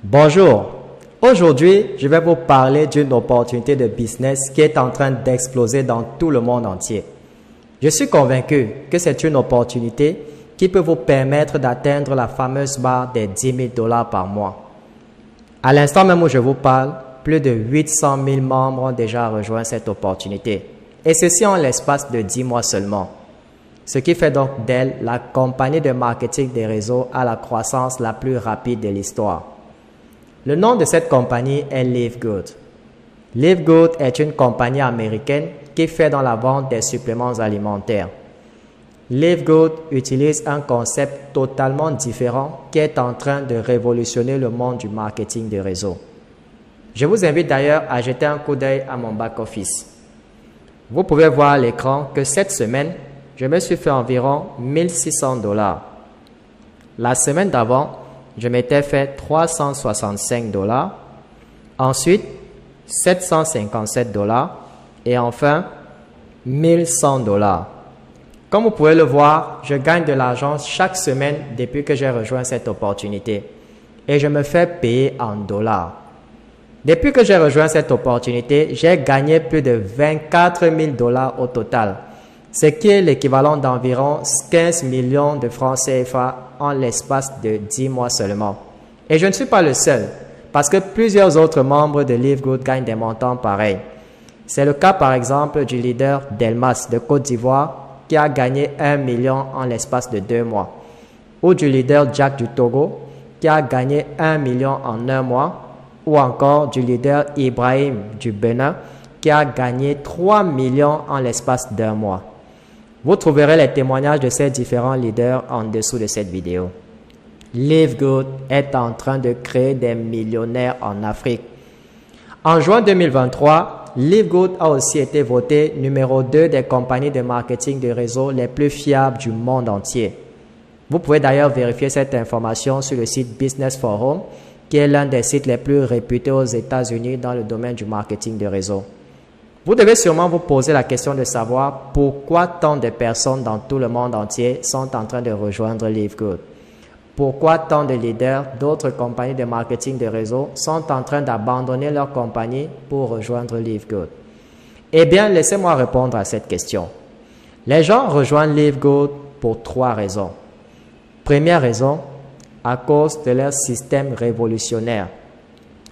Bonjour, aujourd'hui je vais vous parler d'une opportunité de business qui est en train d'exploser dans tout le monde entier. Je suis convaincu que c'est une opportunité qui peut vous permettre d'atteindre la fameuse barre des 10 000 $ par mois. À l'instant même où je vous parle, plus de 800 000 membres ont déjà rejoint cette opportunité, et ceci en l'espace de 10 mois seulement. Ce qui fait donc d'elle la compagnie de marketing des réseaux à la croissance la plus rapide de l'histoire. Le nom de cette compagnie est Live Good. Live Good est une compagnie américaine qui fait dans la vente des suppléments alimentaires. Live Good utilise un concept totalement différent qui est en train de révolutionner le monde du marketing de réseau. Je vous invite d'ailleurs à jeter un coup d'œil à mon back-office. Vous pouvez voir à l'écran que cette semaine, je me suis fait environ 1600 $. La semaine d'avant, je m'étais fait 365 $, ensuite 757 $ et enfin 1100 $. Comme vous pouvez le voir, je gagne de l'argent chaque semaine depuis que j'ai rejoint cette opportunité et je me fais payer en dollars. Depuis que j'ai rejoint cette opportunité, j'ai gagné plus de 24 000 $ au total, ce qui est l'équivalent d'environ 15 millions de francs CFA en l'espace de 10 mois seulement. Et je ne suis pas le seul, parce que plusieurs autres membres de Live Good gagnent des montants pareils. C'est le cas par exemple du leader Delmas de Côte d'Ivoire qui a gagné 1 million en l'espace de 2 mois, ou du leader Jack du Togo qui a gagné 1 million en 1 mois, ou encore du leader Ibrahim du Bénin qui a gagné 3 millions en l'espace d'1 mois. Vous trouverez les témoignages de ces différents leaders en dessous de cette vidéo. Live Good est en train de créer des millionnaires en Afrique. En juin 2023, Live Good a aussi été voté numéro 2 des compagnies de marketing de réseau les plus fiables du monde entier. Vous pouvez d'ailleurs vérifier cette information sur le site Business Forum, qui est l'un des sites les plus réputés aux États-Unis dans le domaine du marketing de réseau. Vous devez sûrement vous poser la question de savoir pourquoi tant de personnes dans tout le monde entier sont en train de rejoindre Live Good. Pourquoi tant de leaders d'autres compagnies de marketing de réseau sont en train d'abandonner leur compagnie pour rejoindre Live Good? Eh bien, laissez-moi répondre à cette question. Les gens rejoignent Live Good pour 3 raisons. Première raison, à cause de leur système révolutionnaire.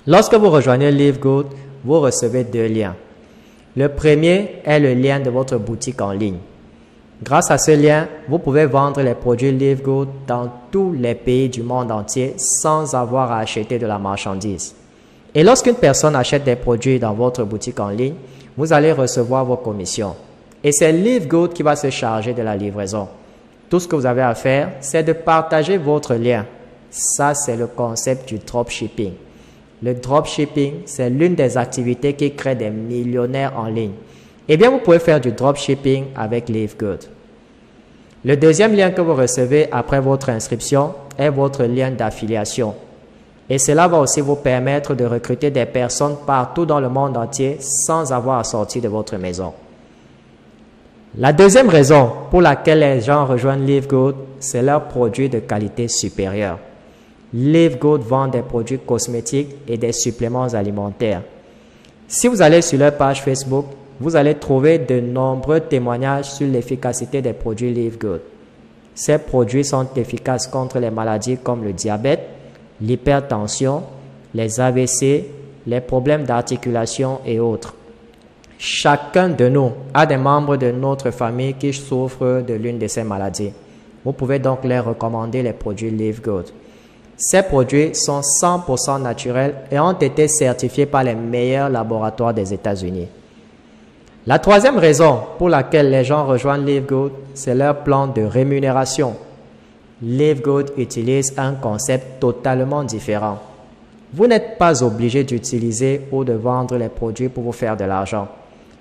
Lorsque vous rejoignez Live Good, vous recevez 2 liens. Le premier est le lien de votre boutique en ligne. Grâce à ce lien, vous pouvez vendre les produits Live Good dans tous les pays du monde entier sans avoir à acheter de la marchandise. Et lorsqu'une personne achète des produits dans votre boutique en ligne, vous allez recevoir vos commissions. Et c'est Live Good qui va se charger de la livraison. Tout ce que vous avez à faire, c'est de partager votre lien. Ça, c'est le concept du dropshipping. Le dropshipping, c'est l'une des activités qui crée des millionnaires en ligne. Eh bien, vous pouvez faire du dropshipping avec Live Good. Le deuxième lien que vous recevez après votre inscription est votre lien d'affiliation. Et cela va aussi vous permettre de recruter des personnes partout dans le monde entier sans avoir à sortir de votre maison. La deuxième raison pour laquelle les gens rejoignent Live Good, c'est leurs produits de qualité supérieure. Live Good vend des produits cosmétiques et des suppléments alimentaires. Si vous allez sur leur page Facebook, vous allez trouver de nombreux témoignages sur l'efficacité des produits Live Good. Ces produits sont efficaces contre les maladies comme le diabète, l'hypertension, les AVC, les problèmes d'articulation et autres. Chacun de nous a des membres de notre famille qui souffrent de l'une de ces maladies. Vous pouvez donc leur recommander les produits Live Good. Ces produits sont 100% naturels et ont été certifiés par les meilleurs laboratoires des États-Unis. La troisième raison pour laquelle les gens rejoignent Live Good, c'est leur plan de rémunération. Live Good utilise un concept totalement différent. Vous n'êtes pas obligé d'utiliser ou de vendre les produits pour vous faire de l'argent,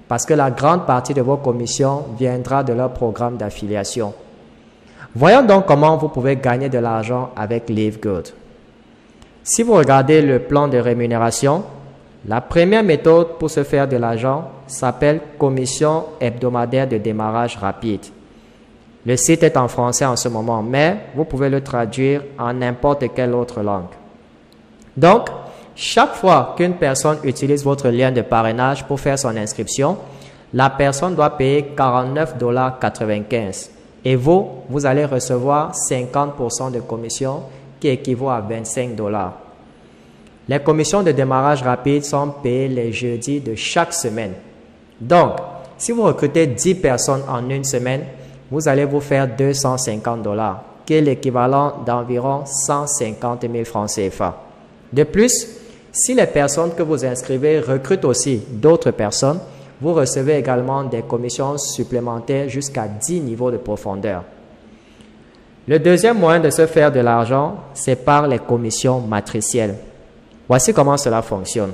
parce que la grande partie de vos commissions viendra de leur programme d'affiliation. Voyons donc comment vous pouvez gagner de l'argent avec Live Good. Si vous regardez le plan de rémunération, la première méthode pour se faire de l'argent s'appelle commission hebdomadaire de démarrage rapide. Le site est en français en ce moment, mais vous pouvez le traduire en n'importe quelle autre langue. Donc, chaque fois qu'une personne utilise votre lien de parrainage pour faire son inscription, la personne doit payer 49,95 $. Et vous allez recevoir 50% de commission qui équivaut à 25 $. Les commissions de démarrage rapide sont payées les jeudis de chaque semaine. Donc, si vous recrutez 10 personnes en une semaine, vous allez vous faire 250 $, qui est l'équivalent d'environ 150 000 francs CFA. De plus, si les personnes que vous inscrivez recrutent aussi d'autres personnes, vous recevez également des commissions supplémentaires jusqu'à 10 niveaux de profondeur. Le deuxième moyen de se faire de l'argent, c'est par les commissions matricielles. Voici comment cela fonctionne.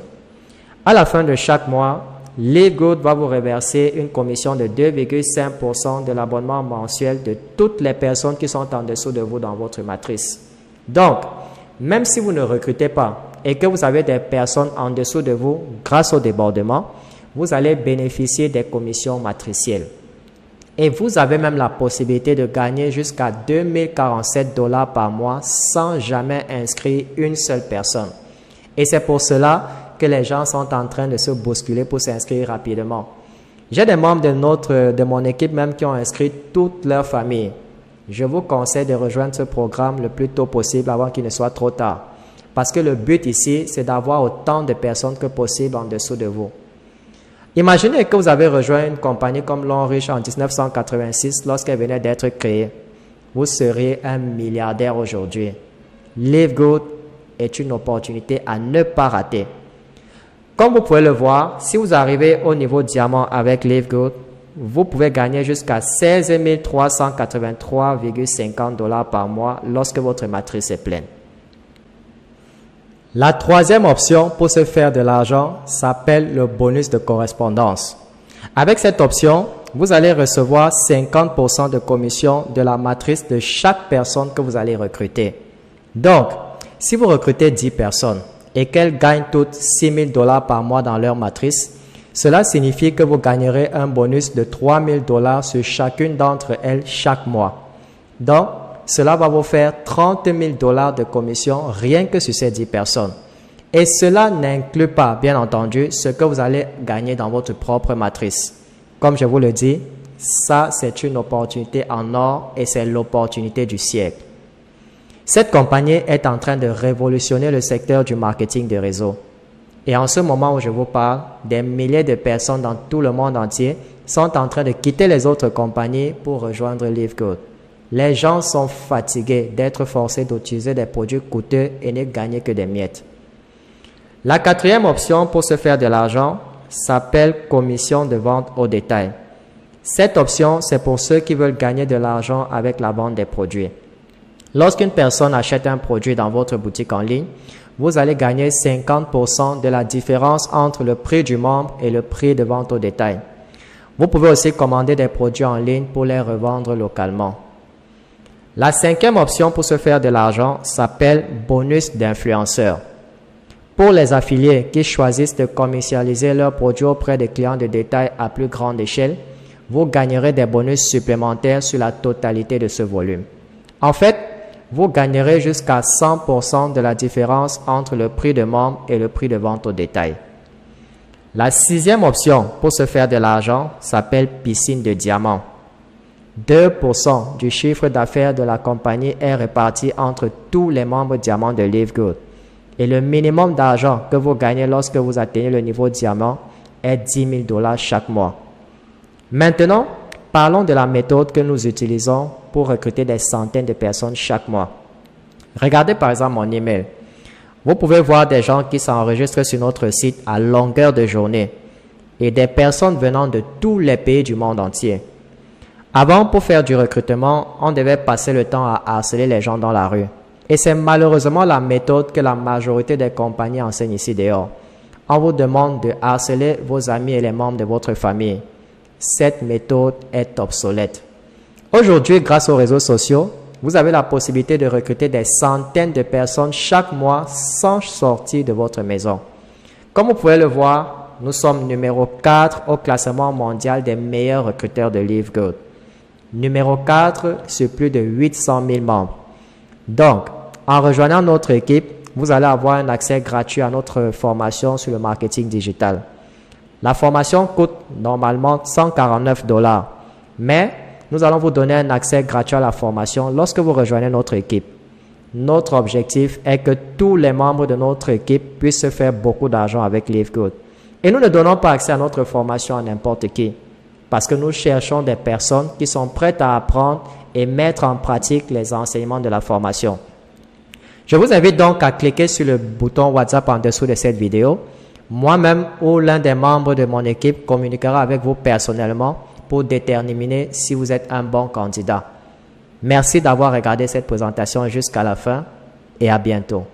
À la fin de chaque mois, LiveGood va vous reverser une commission de 2,5% de l'abonnement mensuel de toutes les personnes qui sont en dessous de vous dans votre matrice. Donc, même si vous ne recrutez pas et que vous avez des personnes en dessous de vous grâce au débordement, vous allez bénéficier des commissions matricielles. Et vous avez même la possibilité de gagner jusqu'à 2047 $ par mois sans jamais inscrire une seule personne. Et c'est pour cela que les gens sont en train de se bousculer pour s'inscrire rapidement. J'ai des membres de mon équipe même qui ont inscrit toute leur famille. Je vous conseille de rejoindre ce programme le plus tôt possible avant qu'il ne soit trop tard. Parce que le but ici, c'est d'avoir autant de personnes que possible en dessous de vous. Imaginez que vous avez rejoint une compagnie comme Longrich en 1986 lorsqu'elle venait d'être créée. Vous seriez un milliardaire aujourd'hui. LiveGood est une opportunité à ne pas rater. Comme vous pouvez le voir, si vous arrivez au niveau diamant avec LiveGood, vous pouvez gagner jusqu'à 16 383,50 $ par mois lorsque votre matrice est pleine. La troisième option pour se faire de l'argent s'appelle le bonus de correspondance. Avec cette option, vous allez recevoir 50% de commission de la matrice de chaque personne que vous allez recruter. Donc, si vous recrutez 10 personnes et qu'elles gagnent toutes 6 000 $ par mois dans leur matrice, cela signifie que vous gagnerez un bonus de 3 000 $ sur chacune d'entre elles chaque mois. Donc, cela va vous faire 30 000 $ de commission rien que sur ces 10 personnes. Et cela n'inclut pas, bien entendu, ce que vous allez gagner dans votre propre matrice. Comme je vous le dis, ça c'est une opportunité en or et c'est l'opportunité du siècle. Cette compagnie est en train de révolutionner le secteur du marketing de réseau. Et en ce moment où je vous parle, des milliers de personnes dans tout le monde entier sont en train de quitter les autres compagnies pour rejoindre LiveGood. Les gens sont fatigués d'être forcés d'utiliser des produits coûteux et ne gagner que des miettes. La quatrième option pour se faire de l'argent s'appelle commission de vente au détail. Cette option, c'est pour ceux qui veulent gagner de l'argent avec la vente des produits. Lorsqu'une personne achète un produit dans votre boutique en ligne, vous allez gagner 50% de la différence entre le prix du membre et le prix de vente au détail. Vous pouvez aussi commander des produits en ligne pour les revendre localement. La cinquième option pour se faire de l'argent s'appelle bonus d'influenceur. Pour les affiliés qui choisissent de commercialiser leurs produits auprès des clients de détail à plus grande échelle, vous gagnerez des bonus supplémentaires sur la totalité de ce volume. En fait, vous gagnerez jusqu'à 100% de la différence entre le prix de membre et le prix de vente au détail. La sixième option pour se faire de l'argent s'appelle piscine de diamants. 2% du chiffre d'affaires de la compagnie est réparti entre tous les membres diamants de LiveGood. Et le minimum d'argent que vous gagnez lorsque vous atteignez le niveau diamant est 10 000 $ chaque mois. Maintenant, parlons de la méthode que nous utilisons pour recruter des centaines de personnes chaque mois. Regardez par exemple mon email. Vous pouvez voir des gens qui s'enregistrent sur notre site à longueur de journée et des personnes venant de tous les pays du monde entier. Avant, pour faire du recrutement, on devait passer le temps à harceler les gens dans la rue. Et c'est malheureusement la méthode que la majorité des compagnies enseignent ici dehors. On vous demande de harceler vos amis et les membres de votre famille. Cette méthode est obsolète. Aujourd'hui, grâce aux réseaux sociaux, vous avez la possibilité de recruter des centaines de personnes chaque mois sans sortir de votre maison. Comme vous pouvez le voir, nous sommes numéro 4 au classement mondial des meilleurs recruteurs de LiveGood. Numéro 4 sur plus de 800 000 membres. Donc, en rejoignant notre équipe, vous allez avoir un accès gratuit à notre formation sur le marketing digital. La formation coûte normalement 149 $, mais nous allons vous donner un accès gratuit à la formation lorsque vous rejoignez notre équipe. Notre objectif est que tous les membres de notre équipe puissent se faire beaucoup d'argent avec Live Good. Et nous ne donnons pas accès à notre formation à n'importe qui, parce que nous cherchons des personnes qui sont prêtes à apprendre et mettre en pratique les enseignements de la formation. Je vous invite donc à cliquer sur le bouton WhatsApp en dessous de cette vidéo. Moi-même ou l'un des membres de mon équipe communiquera avec vous personnellement pour déterminer si vous êtes un bon candidat. Merci d'avoir regardé cette présentation jusqu'à la fin et à bientôt.